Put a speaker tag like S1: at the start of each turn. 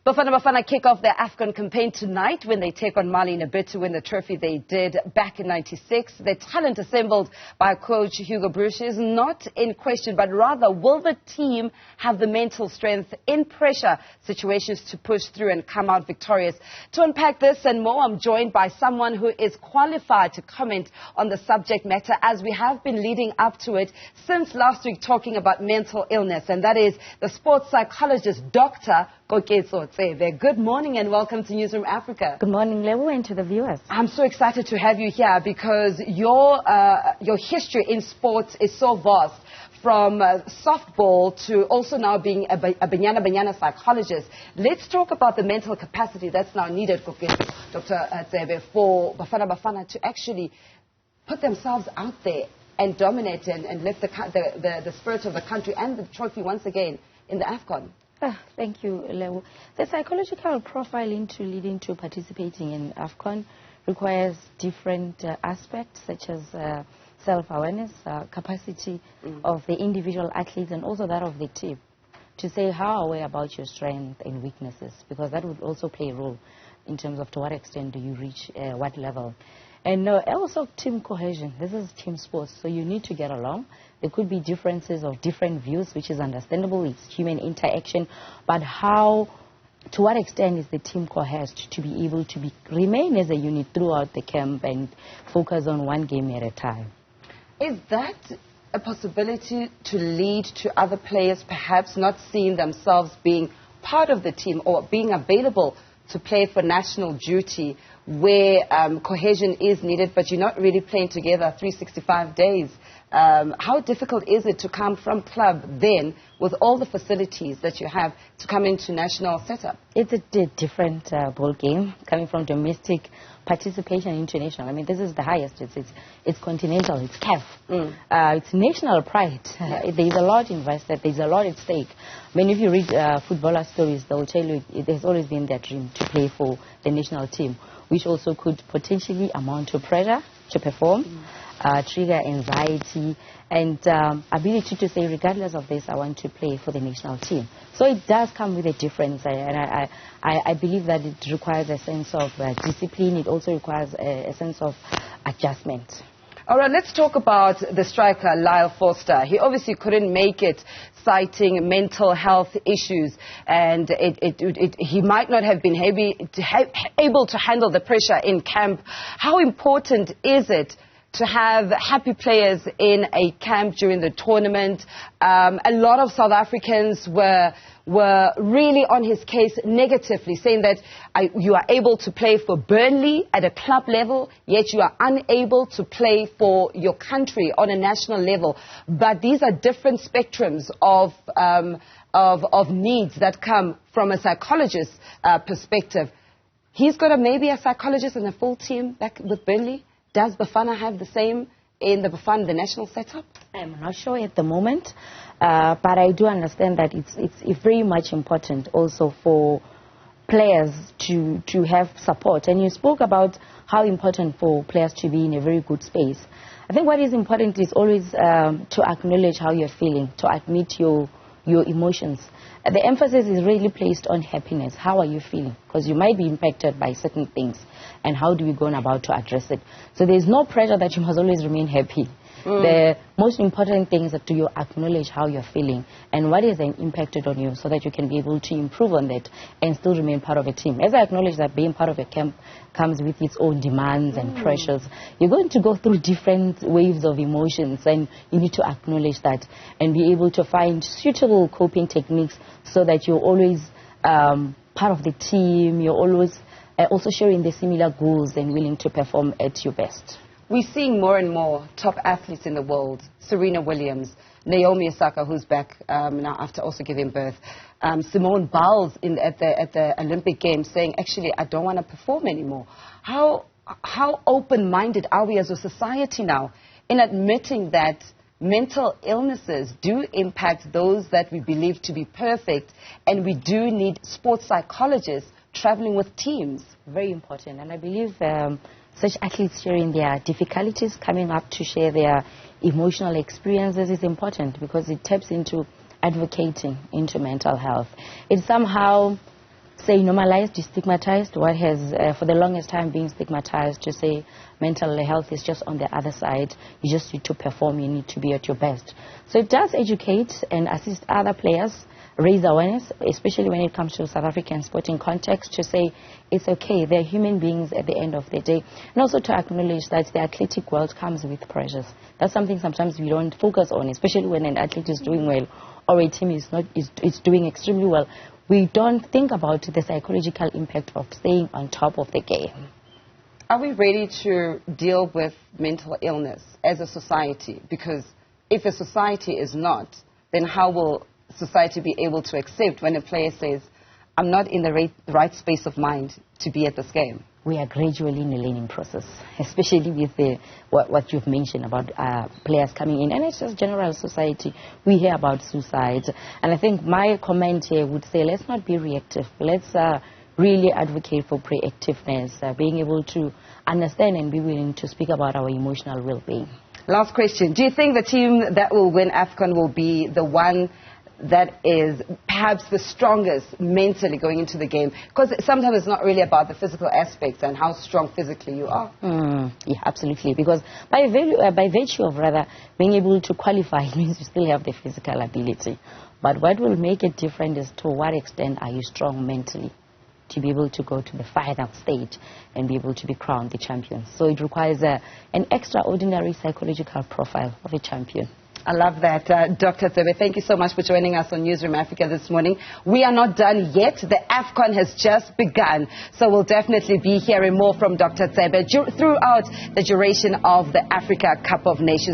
S1: Bafana Bafana kick off their Afcon campaign tonight when they take on Mali in a bid to win the trophy they did back in '96. The talent assembled by coach Hugo Broos is not in question, but rather will the team have the mental strength in pressure situations to push through and come out victorious? To unpack this and more, I'm joined by someone who is qualified to comment on the subject matter, as we have been leading up to it since last week, talking about mental illness, and that is the sports psychologist, Dr. Koketjo Tsebe. Good morning and welcome to Newzroom Afrika.
S2: Good morning, Lebo, and to the viewers.
S1: I'm so excited to have you here because your history in sports is so vast, from softball to also now being a Bafana psychologist. Let's talk about the mental capacity that's now needed, Koketjo, Dr. Tsebe, for Bafana Bafana to actually put themselves out there and dominate and lift the spirit of the country and the trophy once again in the Afcon.
S2: Thank you, Lebo. The psychological profile into leading to participating in Afcon requires different aspects, such as self-awareness, capacity of the individual athletes and also that of the team, to say how aware about your strengths and weaknesses, because that would also play a role in terms of to what extent do you reach what level. And also team cohesion. This is team sports, so you need to get along. There could be differences of different views, which is understandable. It's human interaction. But how, to what extent is the team cohesed to be able to remain as a unit throughout the camp and focus on one game at a time?
S1: Is that a possibility to lead to other players perhaps not seeing themselves being part of the team or being available to play for national duty, where cohesion is needed, but you're not really playing together 365 days? How difficult is it to come from club then, with all the facilities that you have, to come into national setup?
S2: It's a different ball game, coming from domestic participation international. I mean, this is the highest. It's continental. It's CAF. It's national pride. There's a lot invested. There's a lot at stake. I mean, if you read footballer stories, they'll tell you it has always been their dream to play for the national team, which also could potentially amount to pressure to perform, trigger anxiety, and ability to say, regardless of this, I want to play for the national team. So it does come with a difference, and I believe that it requires a sense of discipline. It also requires a sense of adjustment.
S1: All right, let's talk about the striker, Lyle Forster. He obviously couldn't make it, citing mental health issues, and he might not have been able to handle the pressure in camp. How important is it to have happy players in a camp during the tournament? A lot of South Africans were really on his case negatively, saying that you are able to play for Burnley at a club level, yet you are unable to play for your country on a national level. But these are different spectrums of needs that come from a psychologist's perspective. He's got maybe a psychologist and a full team back with Burnley. Does Bafana have the same in the national setup?
S2: I'm not sure at the moment, but I do understand that it's very much important also for players to have support. And you spoke about how important for players to be in a very good space. I think what is important is always to acknowledge how you're feeling, to admit your emotions. The emphasis is really placed on happiness. How are you feeling? Because you might be impacted by certain things, and how do we go about to address it? So there's no pressure that you must always remain happy. The most important thing is that you acknowledge how you're feeling and what is then impacted on you, so that you can be able to improve on that and still remain part of a team. As I acknowledge that being part of a camp comes with its own demands and pressures, you're going to go through different waves of emotions, and you need to acknowledge that and be able to find suitable coping techniques, so that you're always part of the team, you're always also sharing the similar goals and willing to perform at your best.
S1: We're seeing more and more top athletes in the world. Serena Williams, Naomi Osaka, who's back now after also giving birth. Simone Biles at the Olympic Games saying, actually, I don't want to perform anymore. How open-minded are we as a society now in admitting that mental illnesses do impact those that we believe to be perfect, and we do need sports psychologists traveling with teams?
S2: Very important, and I believe such athletes sharing their difficulties, coming up to share their emotional experiences is important, because it taps into advocating into mental health. It somehow say normalized, destigmatized, what has for the longest time been stigmatized, to say mental health is just on the other side. You just need to perform, you need to be at your best. So it does educate and assist other players, raise awareness, especially when it comes to South African sporting context, to say it's okay, they're human beings at the end of the day. And also to acknowledge that the athletic world comes with pressures. That's something sometimes we don't focus on, especially when an athlete is doing well or a team is doing extremely well. We don't think about the psychological impact of staying on top of the game.
S1: Are we ready to deal with mental illness as a society? Because if a society is not, then how will society be able to accept when a player says, I'm not in the right space of mind to be at this game?
S2: We are gradually in a learning process, especially with what you've mentioned about players coming in. And it's just general society. We hear about suicide. And I think my comment here would say, let's not be reactive. Let's really advocate for proactiveness, being able to understand and be willing to speak about our emotional well-being.
S1: Last question. Do you think the team that will win Afcon will be the one that is perhaps the strongest mentally going into the game? Because sometimes it's not really about the physical aspects and how strong physically you are.
S2: Yeah, absolutely. Because by virtue of rather being able to qualify, it means you still have the physical ability. But what will make it different is to what extent are you strong mentally to be able to go to the final stage and be able to be crowned the champion. So it requires an extraordinary psychological profile of a champion.
S1: I love that. Dr. Tsebe, thank you so much for joining us on Newzroom Afrika this morning. We are not done yet. The Afcon has just begun. So we'll definitely be hearing more from Dr. Tsebe throughout the duration of the Africa Cup of Nations.